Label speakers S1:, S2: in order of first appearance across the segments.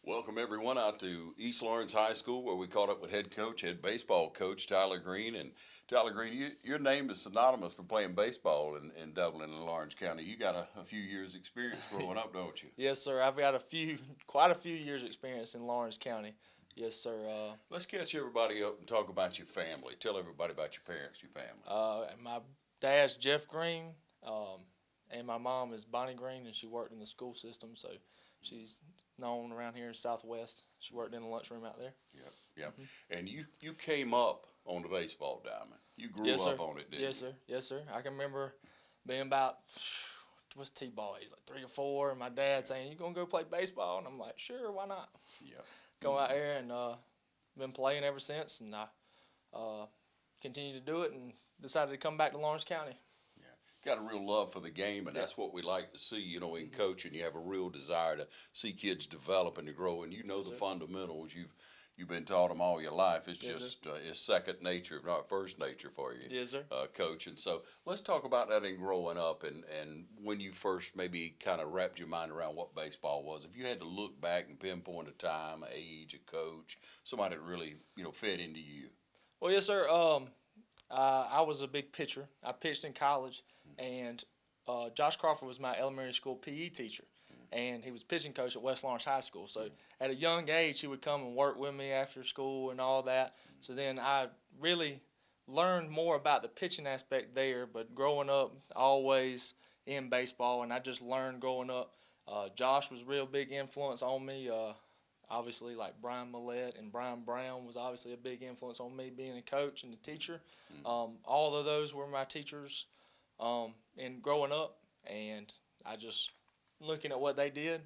S1: Welcome everyone out to East Lawrence High School, where we caught up with head baseball coach Tyler Green. And Tyler Green, your name is synonymous for playing baseball in Dublin and Lawrence County. You got a few years experience growing up, don't you?
S2: Yes, sir. I've got quite a few years experience in Lawrence County. Yes, sir.
S1: Let's catch everybody up and talk about your family. Tell everybody about your parents, your family.
S2: My dad's Jeff Green, and my mom is Bonnie Green, and she worked in the school system, so she's known around here in Southwest. She worked in the lunchroom out there.
S1: Yep, yep. Mm-hmm. And you came up on the baseball diamond. You grew
S2: Yes,
S1: up
S2: sir.
S1: on it, didn't you?
S2: Yes, sir. Yes, sir. I can remember being about what's T-ball age, like 3 or 4, and my dad saying, "You gonna go play baseball?" And I'm like, "Sure, why not?"
S1: Yeah.
S2: Go out there and been playing ever since, and I continue to do it, and decided to come back to Lawrence County.
S1: Got a real love for the game, and that's what we like to see, in coaching. You have a real desire to see kids develop and to grow, and the fundamentals. You've been taught them all your life. It's just it's second nature, if not first nature for you,
S2: Yes, sir.
S1: Coach. And so let's talk about that in growing up and when you first maybe kind of wrapped your mind around what baseball was. If you had to look back and pinpoint a time, an age, a coach, somebody that really fed into you.
S2: Well, yes, sir. I was a big pitcher. I pitched in college, and Josh Crawford was my elementary school PE teacher, and he was pitching coach at West Lawrence High School. So at a young age, he would come and work with me after school and all that. So then I really learned more about the pitching aspect there, but growing up, always in baseball, and I just learned growing up. Josh was a real big influence on me. Obviously, like Brian Millett and Brian Brown was obviously a big influence on me being a coach and a teacher. All of those were my teachers in growing up, and I just, looking at what they did,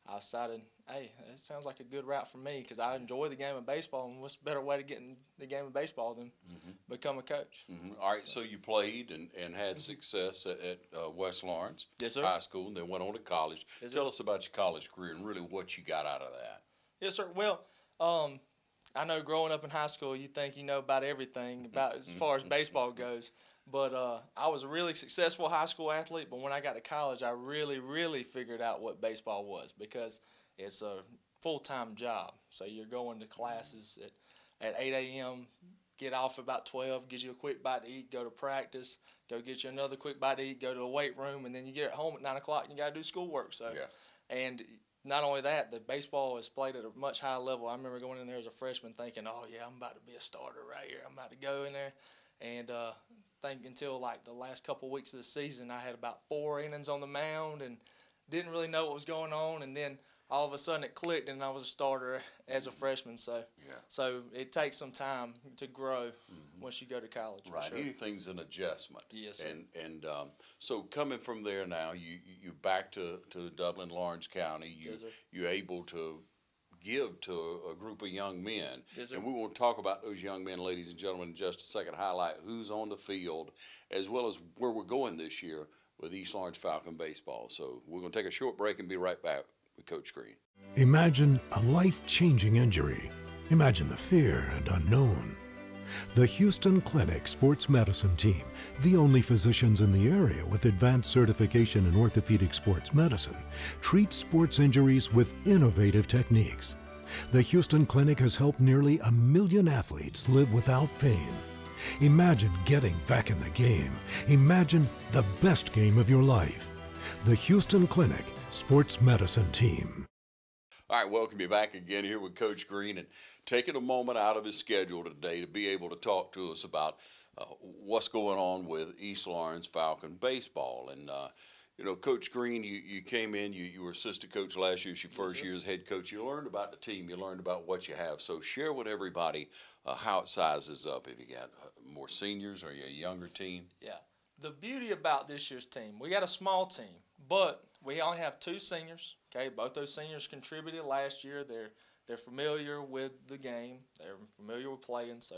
S2: I decided, hey, it sounds like a good route for me because I enjoy the game of baseball, and what's a better way to get in the game of baseball than become a coach.
S1: All right, so you played and had success at West Lawrence
S2: Yes, sir.
S1: High School, and then went on to college.
S2: Yes,
S1: Tell
S2: sir.
S1: us about your college career and really what you got out of that.
S2: Yes, sir. Well, I know growing up in high school, you think you know about everything about as far as baseball goes. But I was a really successful high school athlete. But when I got to college, I really, really figured out what baseball was because it's a full-time job. So you're going to classes at 8 a.m., get off about 12, get you a quick bite to eat, go to practice, go get you another quick bite to eat, go to the weight room, and then you get home at 9 o'clock and you got to do schoolwork. So, and not only that, the baseball is played at a much higher level. I remember going in there as a freshman thinking, oh, yeah, I'm about to be a starter right here. I'm about to go in there. And think until like the last couple of weeks of the season, I had about 4 innings on the mound and didn't really know what was going on. And then all of a sudden it clicked and I was a starter as a freshman. So it takes some time to grow once you go to college.
S1: Right,
S2: sure.
S1: Anything's an adjustment.
S2: Yes, sir.
S1: And so coming from there now, you back to Dublin, Lawrence County.
S2: Yes, sir.
S1: You're able to give to a group of young men.
S2: Yes, sir.
S1: And we want to talk about those young men, ladies and gentlemen, in just a second, highlight who's on the field, as well as where we're going this year with East Lawrence Falcon baseball. So we're going to take a short break and be right back with Coach Green.
S3: Imagine a life-changing injury. Imagine the fear and unknown. The Houston Clinic Sports Medicine Team, the only physicians in the area with advanced certification in orthopedic sports medicine, treats sports injuries with innovative techniques. The Houston Clinic has helped nearly 1 million athletes live without pain. Imagine getting back in the game. Imagine the best game of your life. The Houston Clinic Sports Medicine Team.
S1: All right, welcome you back again here with Coach Green, and taking a moment out of his schedule today to be able to talk to us about what's going on with East Lawrence Falcon baseball. And Coach Green, you came in, you were assistant coach last year. It's your first year as head coach. You learned about the team. You learned about what you have. So share with everybody how it sizes up. If you got more seniors or you a younger team.
S2: Yeah. The beauty about this year's team, we got a small team, but we only have 2 seniors. Okay, both those seniors contributed last year. They're familiar with the game. They're familiar with playing, so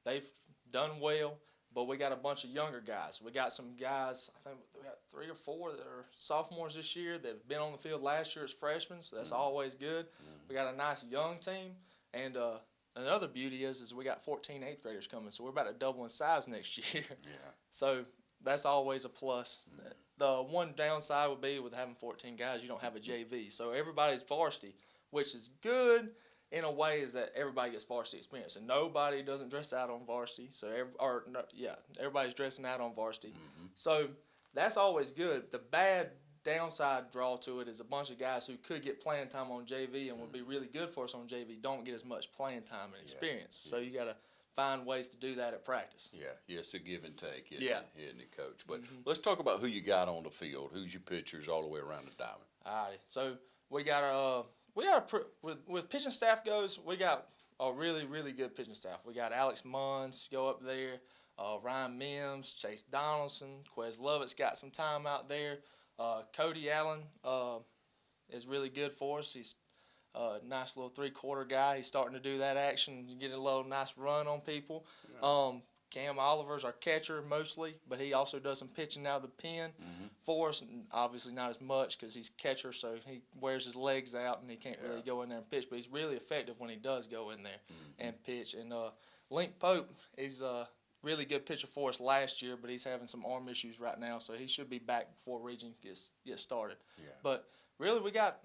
S2: they've done well. But we got a bunch of younger guys. We got some guys, I think we got 3 or 4 that are sophomores this year that have been on the field last year as freshmen, so that's always good. We got a nice young team, and another beauty is we got 14 8th graders coming, so we're about to double in size next year. So that's always a plus. The one downside would be with having 14 guys, you don't have a JV. So everybody's varsity, which is good in a way is that everybody gets varsity experience, and nobody doesn't dress out on varsity. So everybody's dressing out on varsity. So that's always good. The bad downside draw to it is a bunch of guys who could get playing time on JV and would be really good for us on JV don't get as much playing time and experience. So you got to find ways to do that at practice.
S1: Yeah, it's a give and take, isn't it, Coach? But let's talk about who you got on the field. Who's your pitchers all the way around the diamond?
S2: All right. So we got with pitching staff goes, we got a really, really good pitching staff. We got Alex Munns go up there, Ryan Mims, Chase Donaldson, Quez Lovett's got some time out there. Cody Allen is really good for us. He's a nice little three-quarter guy. He's starting to do that action. You get a little nice run on people. Yeah. Cam Oliver's our catcher mostly, but he also does some pitching out of the pen for us, and obviously not as much because he's catcher, so he wears his legs out and he can't really go in there and pitch, but he's really effective when he does go in there and pitch. And Link Pope, he's a really good pitcher for us last year, but he's having some arm issues right now, so he should be back before region gets started. Yeah. But really we got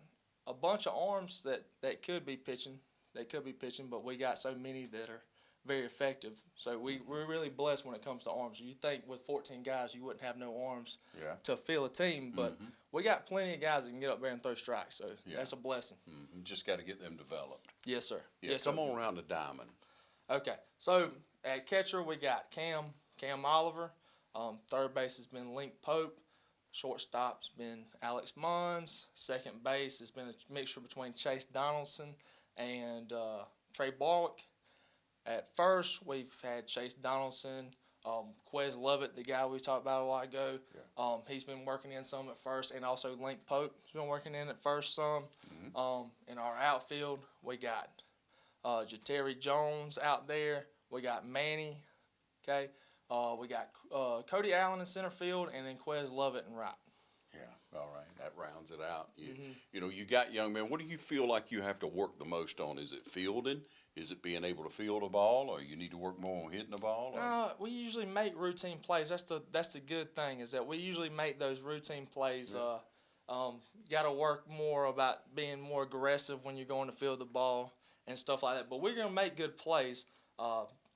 S2: a bunch of arms that could be pitching. They could be pitching, but we got so many that are very effective. So we're really blessed when it comes to arms. You think with 14 guys you wouldn't have no arms to fill a team, but we got plenty of guys that can get up there and throw strikes. So that's a blessing.
S1: Just got to get them developed.
S2: Yes, sir.
S1: Yeah,
S2: yes,
S1: come
S2: sir.
S1: on around the diamond.
S2: Okay. So at catcher we got Cam Oliver. Third base has been Link Pope. Shortstop's been Alex Munns. Second base has been a mixture between Chase Donaldson and Trey Barwick. At first, we've had Chase Donaldson, Quez Lovett, the guy we talked about a while ago. Yeah. He's been working in some at first, and also Link Pope has been working in at first some. In our outfield, we got Jateri Jones out there. We got Manny, okay. We got Cody Allen in center field, and then Quez Lovett in right.
S1: Yeah, all right. That rounds it out. You know, you got young men. What do you feel like you have to work the most on? Is it fielding? Is it being able to field a ball, or you need to work more on hitting the ball?
S2: We usually make routine plays. That's the good thing is that we usually make those routine plays. Got to work more about being more aggressive when you're going to field the ball and stuff like that. But we're going to make good plays.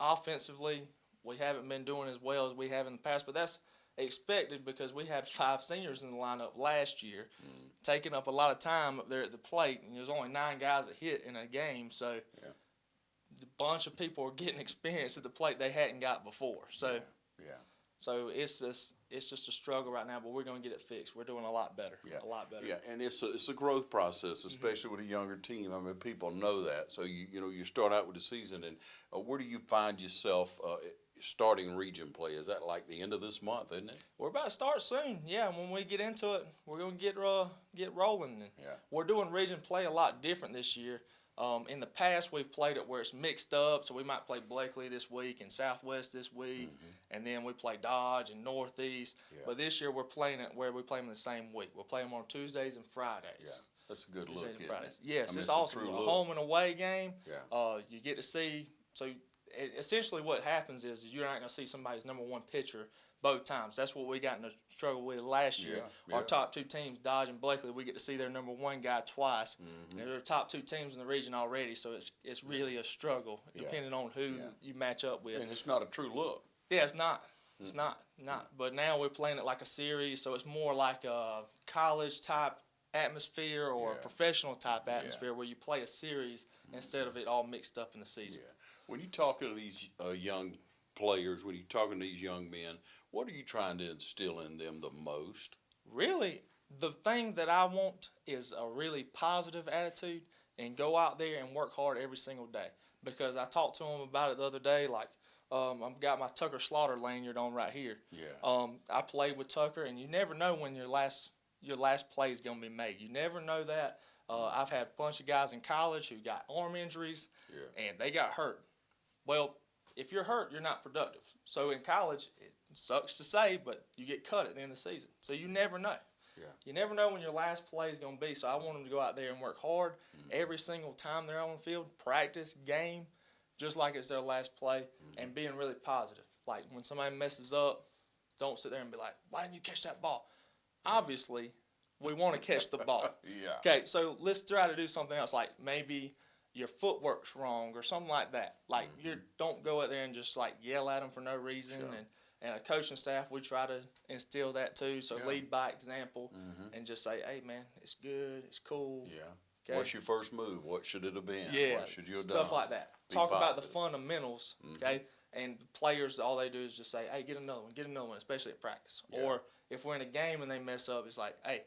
S2: Offensively, we haven't been doing as well as we have in the past, but that's expected because we had 5 seniors in the lineup last year, taking up a lot of time up there at the plate, and there's only 9 guys that hit in a game, so a bunch of people are getting experience at the plate they hadn't got before. So so it's just a struggle right now, but we're going to get it fixed. We're doing a lot better. A lot better.
S1: Yeah, and it's a growth process, especially with a younger team. I mean, people know that. So you start out with the season, and where do you find yourself starting region play? Is that like the end of this month, isn't it?
S2: We're about to start soon. Yeah, when we get into it, we're going to get rolling. And we're doing region play a lot different this year. In the past, we've played it where it's mixed up, so we might play Blakely this week and Southwest this week, and then we play Dodge and Northeast. But this year, we're playing it where we play them the same week. We'll play them on Tuesdays and Fridays.
S1: Yeah, that's a good look, isn't it?
S2: Yes, it's awesome. A home and away game. You get to see. So essentially, what happens is you're not going to see somebody's number one pitcher both times. That's what we got in the struggle with last year. Our top 2 teams, Dodge and Blakely, we get to see their number 1 guy twice. And they're the top 2 teams in the region already, so it's really a struggle depending on who you match up with.
S1: And it's not a true look.
S2: Yeah, it's not. It's not. But now we're playing it like a series, so it's more like a college-type atmosphere or a professional-type atmosphere where you play a series instead of it all mixed up in the season.
S1: Yeah. When you talk to these young players, when you're talking to these young men, what are you trying to instill in them the most?
S2: Really, the thing that I want is a really positive attitude and go out there and work hard every single day. Because I talked to them about it the other day, like I've got my Tucker Slaughter lanyard on right here. I played with Tucker, and you never know when your last play is going to be made. You never know that. I've had a bunch of guys in college who got arm injuries, and they got hurt. Well, if you're hurt, you're not productive. So in college, it sucks to say, but you get cut at the end of the season. So you never know. You never know when your last play is going to be. So I want them to go out there and work hard every single time they're on the field, practice, game, just like it's their last play, and being really positive. Like when somebody messes up, don't sit there and be like, why didn't you catch that ball? Obviously, we want to catch the ball.
S1: Yeah.
S2: Okay, so let's try to do something else, like maybe your footwork's wrong or something like that. Like you don't go out there and just like yell at them for no reason.
S1: Sure.
S2: And a coaching staff, we try to instill that too. So
S1: Yeah.
S2: lead by example and just say, hey man, it's good, it's cool.
S1: Yeah.
S2: Okay?
S1: What's your first move? What should it have been?
S2: Yeah,
S1: What should you have
S2: stuff
S1: done?
S2: like that.
S1: Be
S2: Talk about the
S1: positive.
S2: fundamentals, okay? And the players, all they do is just say, hey, get another one, especially at practice.
S1: Yeah.
S2: Or if we're in a game and they mess up, it's like, hey,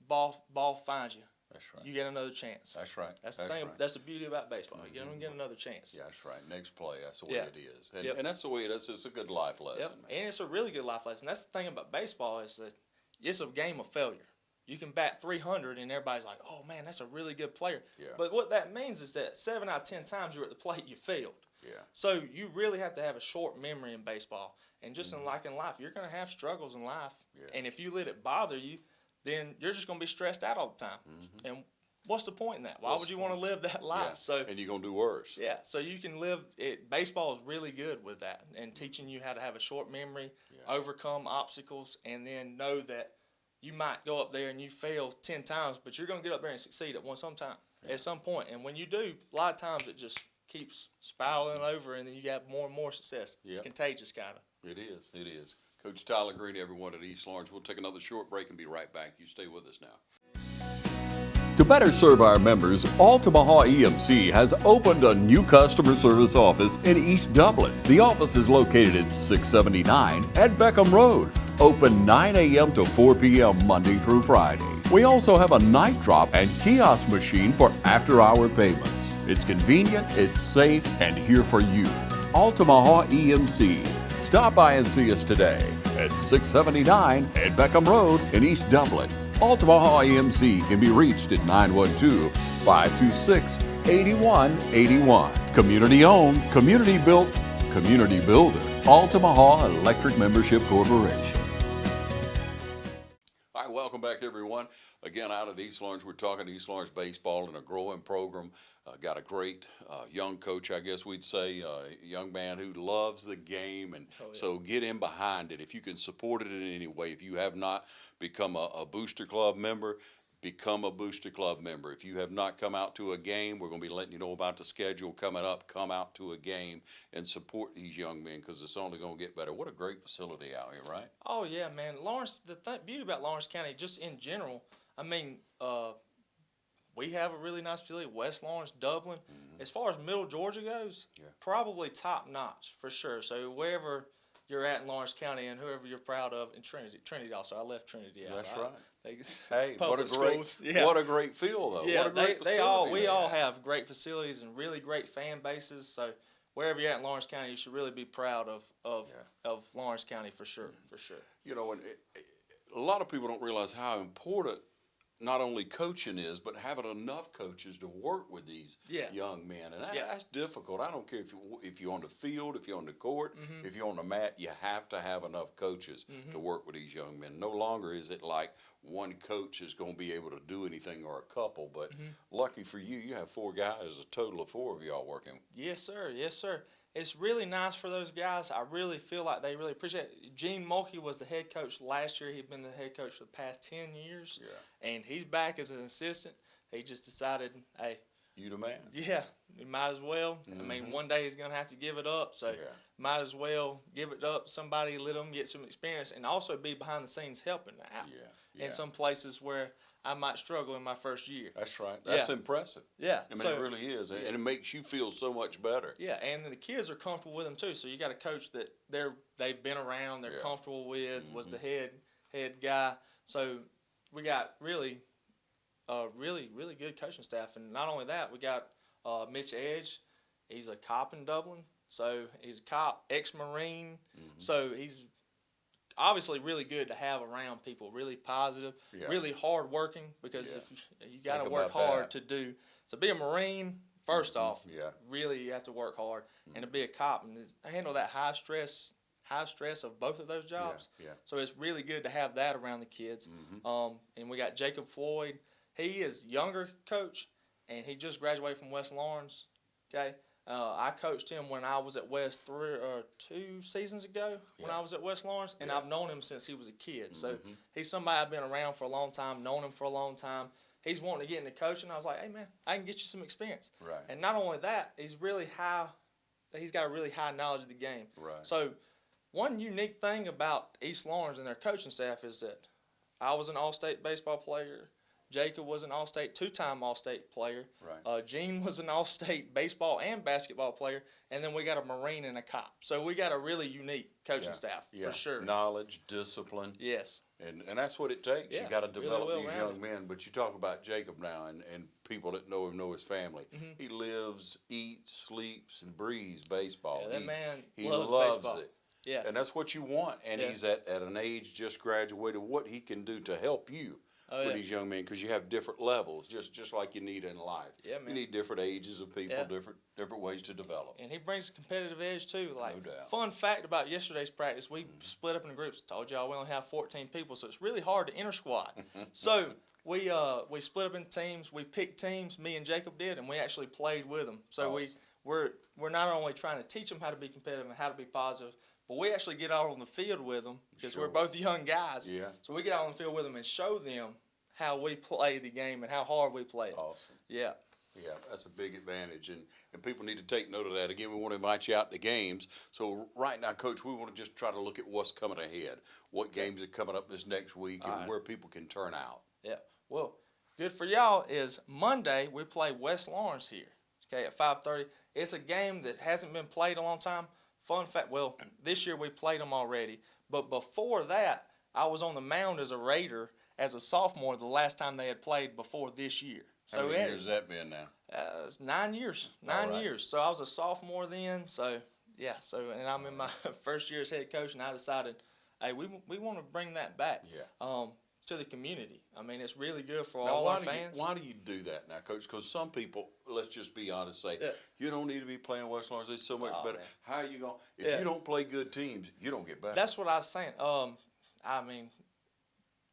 S2: ball finds you.
S1: That's right.
S2: You get another chance.
S1: That's right.
S2: That's the thing.
S1: Right.
S2: That's the beauty about baseball. You don't get another chance.
S1: Yeah, that's right. Next play, that's the way
S2: Yeah.
S1: it is. And,
S2: Yep.
S1: and that's the way it is. It's a good life lesson,
S2: Yep.
S1: man.
S2: And it's a really good life lesson. That's the thing about baseball is that it's a game of failure. You can bat 300 and everybody's like, oh man, that's a really good player.
S1: Yeah.
S2: But what that means is that 7 out of 10 times you're at the plate, you failed.
S1: Yeah.
S2: So you really have to have a short memory in baseball. And just in life, you're going to have struggles in life.
S1: Yeah.
S2: And if you let it bother you, then you're just going to be stressed out all the time. And what's the point in that? Why
S1: What's
S2: would
S1: the
S2: you want to live that life?
S1: Yeah.
S2: So
S1: And you're going to do worse.
S2: yeah, so you can live it. Baseball is really good with that and teaching you how to have a short memory, overcome obstacles, and then know that you might go up there and you fail 10 times, but you're going to get up there and succeed at some point. And when you do, a lot of times it just keeps spiraling over, and then you have more and more success. It's
S1: Yeah.
S2: contagious, kind of.
S1: It is. It is. Coach Tyler Green, everyone at East Lawrence. We'll take another short break and be right back. You stay with us now.
S4: To better serve our members, Altamaha EMC has opened a new customer service office in East Dublin. The office is located at 679 at Beckham Road. Open 9 a.m. to 4 p.m. Monday through Friday. We also have a night drop and kiosk machine for after-hour payments. It's convenient, it's safe, and here for you. Altamaha EMC. Stop by and see us today at 679 at Beckham Road in East Dublin. Altamaha EMC can be reached at 912-526-8181. Community owned, community built, community builder. Altamaha Electric Membership Corporation.
S1: All right, welcome back, everyone. Again, out at East Lawrence, we're talking East Lawrence baseball and a growing program. Got a great young coach, I guess we'd say, a young man who loves the game, and so get in behind it. If you can support it in any way, if you have not become a Booster Club member, become a Booster Club member. If you have not come out to a game, we're going to be letting you know about the schedule coming up. Come out to a game and support these young men because it's only going to get better. What a great facility out here, right?
S2: Oh, yeah, man. Lawrence, the beauty about Lawrence County, just in general, I mean, we have a really nice facility, West Lawrence, Dublin. As far as Middle Georgia goes, probably top notch for sure. So wherever you're at in Lawrence County and whoever you're proud of, and Trinity also. I left Trinity out.
S1: That's right.
S2: Hey,
S1: what a great, what a great feel though.
S2: Yeah,
S1: what a great facility.
S2: we all have great facilities and really great fan bases. So wherever you're at in Lawrence County, you should really be proud of Lawrence County for sure, for sure.
S1: You know, and a lot of people don't realize how important not only coaching is, but having enough coaches to work with these young men, and that's difficult. I don't care if you're on the field, if you're on the court, if you're on the mat, you have to have enough coaches to work with these young men. No longer is it like one coach is going to be able to do anything or a couple, but lucky for you, you have 4 guys, a total of 4 of y'all working.
S2: Yes, sir. Yes, sir. It's really nice for those guys. I really feel like they really appreciate it. Gene Mulkey was the head coach last year. He'd been the head coach for the past 10 years. Yeah. And he's back as an assistant. He just decided, hey.
S1: You the man.
S2: Yeah, you might as well. I mean, one day he's going to have to give it up. So might as well give it up to somebody, let them get some experience, and also be behind the scenes helping out. In some places where I might struggle in my first year.
S1: That's right. That's impressive.
S2: Yeah.
S1: I mean, it really is. And it makes you feel so much better.
S2: Yeah, and the kids are comfortable with them too. So you got a coach that they've been around, they're comfortable with, was the head guy. So we got really good coaching staff. And not only that, we got Mitch Edge. He's a cop in Dublin. So he's a cop, ex-Marine. So he's obviously really good to have around people, really positive, really hard working, because if you got to work hard to do. So be a Marine, first off, really you have to work hard, and to be a cop and handle that high stress of both of those jobs. So it's really good to have that around the kids. And we got Jacob Floyd. He is younger coach, and he just graduated from West Lawrence. Okay, I coached him when I was at West 2 seasons ago when I was at West Lawrence, and I've known him since he was a kid. So he's somebody I've been around for a long time, known him for a long time. He's wanting to get into coaching. I was like, hey, man, I can get you some experience.
S1: Right.
S2: And not only that, he's really high. He's got a really high knowledge of the game.
S1: Right.
S2: So one unique thing about East Lawrence and their coaching staff is that I was an all-state baseball player. Jacob was an all-state, 2-time all-state player.
S1: Right.
S2: Gene was an all-state baseball and basketball player. And then we got a Marine and a cop. So we got a really unique coaching staff, for sure.
S1: Knowledge, discipline.
S2: Yes.
S1: And that's what it takes.
S2: Yeah,
S1: You got to develop
S2: really
S1: these young men. But you talk about Jacob now, and people that know him know his family. He lives, eats, sleeps, and breathes baseball.
S2: Yeah, that man
S1: he
S2: loves baseball.
S1: it.
S2: Yeah.
S1: And that's what you want. And he's at an age just graduated. What he can do to help you with these young men, because you have different levels, just like you need in life.
S2: Yeah, man.
S1: You need different ages of people, different ways to develop.
S2: And he brings a competitive edge too. Like,
S1: No doubt.
S2: fun fact about yesterday's practice, we split up into groups. Told y'all we only have 14 people, so it's really hard to inter squad. So we split up in teams. We picked teams. Me and Jacob did, and we actually played with them. So
S1: Awesome.
S2: we're not only trying to teach them how to be competitive and how to be positive, but we actually get out on the field with them because we're both young guys.
S1: Yeah.
S2: So we get out on the field with them and show them how we play the game and how hard we play it.
S1: Awesome.
S2: Yeah.
S1: Yeah, that's a big advantage, and people need to take note of that. Again, we want to invite you out to games. So right now, Coach, we want to just try to look at what's coming ahead, what games are coming up this next week, and where people can turn out.
S2: Yeah. Well, good for y'all is Monday we play West Lawrence here, okay, at 5:30. It's a game that hasn't been played a long time. Fun fact, well, this year we played them already, but before that, I was on the mound as a Raider as a sophomore the last time they had played before this year.
S1: How many years has that been now?
S2: It's 9 years. 9 years. So I was a sophomore then. So yeah. So and I'm in my first year as head coach, and I decided, hey, we want to bring that back.
S1: Yeah.
S2: To the community. I mean, it's really good for
S1: Now,
S2: all our fans.
S1: Why do you do that now, Coach? Because some people, let's just be honest, say, you don't need to be playing West Lawrence. It's so much better.
S2: Man.
S1: How are you going? If you don't play good teams, you don't get better.
S2: That's what I was saying. I mean,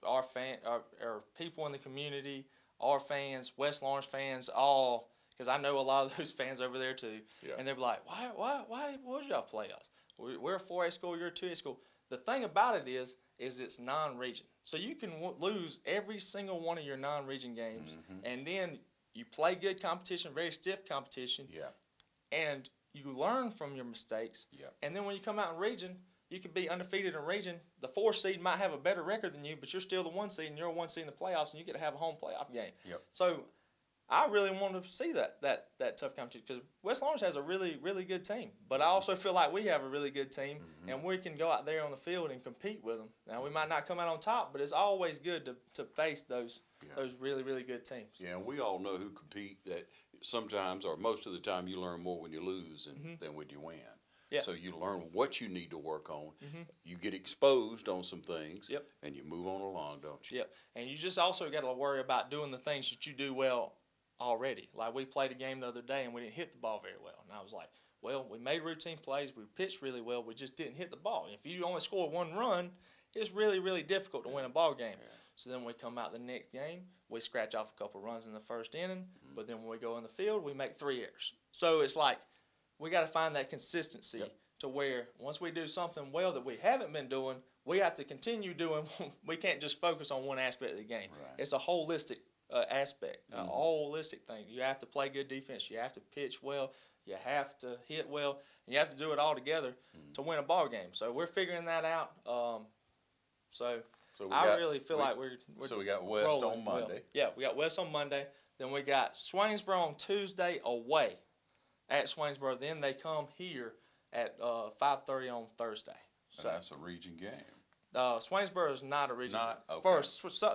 S2: our people in the community, our fans, West Lawrence fans, all, because I know a lot of those fans over there too.
S1: Yeah.
S2: And they're like, why would y'all play us? We're a 4A school, you're a 2A school. The thing about it is it's non-region. So you can lose every single one of your non-region games, and then you play good competition, very stiff competition, and you learn from your mistakes. And then when you come out in region, you could be undefeated in region. The 4 seed might have a better record than you, but you're still the 1 seed, and you're a 1 seed in the playoffs, and you get to have a home playoff game. So I really want to see that tough competition, because West Lawrence has a really, really good team. But I also feel like we have a really good team, and we can go out there on the field and compete with them. Now, we might not come out on top, but it's always good to face those really, really good teams.
S1: Yeah, and we all know who compete that sometimes or most of the time you learn more when you lose than when you win.
S2: Yeah.
S1: So you learn what you need to work on. You get exposed on some things, and you move on along, don't you?
S2: Yep. And you just also got to worry about doing the things that you do well already. Like we played a game the other day and we didn't hit the ball very well. And I was like, well, we made routine plays, we pitched really well, we just didn't hit the ball. And if you only score 1 run, it's really, really difficult to win a ball game. So then we come out the next game, we scratch off a couple runs in the first inning, but then when we go in the field, we make 3 errors. So it's like we got to find that consistency to where once we do something well that we haven't been doing, we have to continue doing. We can't just focus on one aspect of the game. It's a holistic aspect, a holistic thing. You have to play good defense. You have to pitch well. You have to hit well. And you have to do it all together to win a ball game. So we're figuring that out. I really feel like we're
S1: so we got West on Monday.
S2: Well. Yeah, we got West on Monday. Then we got Swainsboro on Tuesday away at Swainsboro. Then they come here at 5:30 on Thursday.
S1: So that's a region game.
S2: Swainsboro is not a region.
S1: Okay.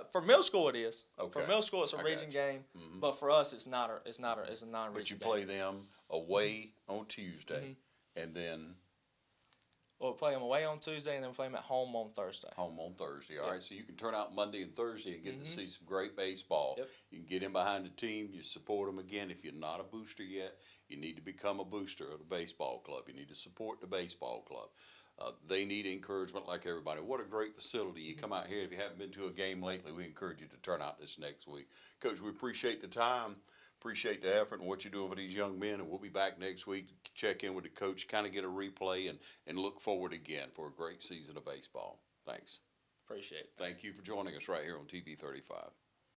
S2: For middle school it is.
S1: Okay.
S2: For middle school it's a region game, but for us it's a non-region game.
S1: But you play them away on Tuesday, and then
S2: Well, we play them away on Tuesday, and then we play them at home on Thursday.
S1: Home on Thursday. All right, so you can turn out Monday and Thursday and get to see some great baseball.
S2: Yep.
S1: You can get in behind the team. You support them again. If you're not a booster yet, you need to become a booster of the baseball club. You need to support the baseball club. They need encouragement like everybody. What a great facility. You come out here. If you haven't been to a game lately, we encourage you to turn out this next week. Coach, we appreciate the time. Appreciate the effort and what you're doing for these young men, and we'll be back next week to check in with the coach, kind of get a replay, and look forward again for a great season of baseball. Thanks.
S2: Appreciate it.
S1: Thank you for joining us right here on TV 35.